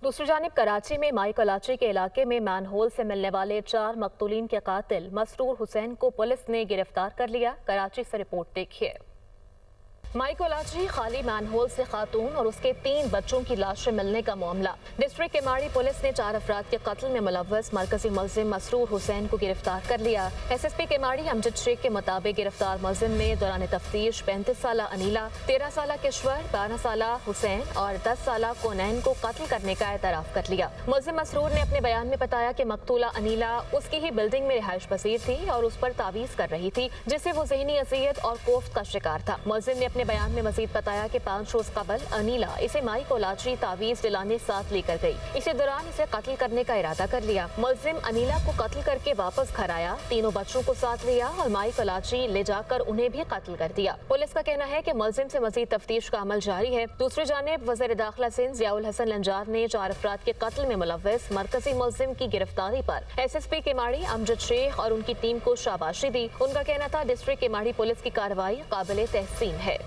दूसरी जानिब कराची में माई कलाची के इलाके में मैनहोल से मिलने वाले 4 मकतूलीन के कातिल मसरूर हुसैन को पुलिस ने गिरफ्तार कर लिया। कराची से रिपोर्ट देखिए। माई कलाची खाली मैनहोल से खातून और उसके 3 बच्चों की लाशें मिलने का मामला। डिस्ट्रिक्ट केमाड़ी पुलिस ने 4 अफराद के कत्ल में मुलव्वस मरकजी मुलजिम मसरूर हुसैन को गिरफ्तार कर लिया। SSP केमाड़ी अमजद शेख के मुताबिक गिरफ्तार मुलजिम ने दौरान तफ्तीश 35 साला अनीला, 13 साला किश्वर, 12 साला हुसैन और 10 साला कोनैन को कत्ल करने का एतराफ कर लिया। मुलजिम मसरूर ने अपने बयान में बताया कि मकतूला अनीला उसकी ही बिल्डिंग में रिहाइश पसीर थी और उस पर तावीज़ कर रही थी, जिससे वो ज़हनी अज़ियत और कोफ्त का शिकार था। मुलजिम ने अपने बयान में मजीद बताया कि 5 रोज कबल अनीला इसे माई कलाची तावीज़ दिलाने साथ लेकर गई। इसी दौरान इसे कत्ल करने का इरादा कर लिया। मुलजिम अनीला को कत्ल करके वापस घर आया, 3 बच्चों को साथ लिया और माई कलाची ले जाकर उन्हें भी कत्ल कर दिया। पुलिस का कहना है कि मुलजिम से मजीद तफ्तीश का अमल जारी है। दूसरी जानिब वज़ीर दाखिला सिंध ज़ियाउल हसन लंजार ने 4 अफराद के कत्ल में मुलव्वस मरकजी मुलजिम की गिरफ्तारी पर SSP केमाड़ी अमजद शेख और उनकी टीम को शाबाशी दी। उनका कहना था डिस्ट्रिक्ट केमाड़ी पुलिस की कार्रवाई काबिल तहसीन है।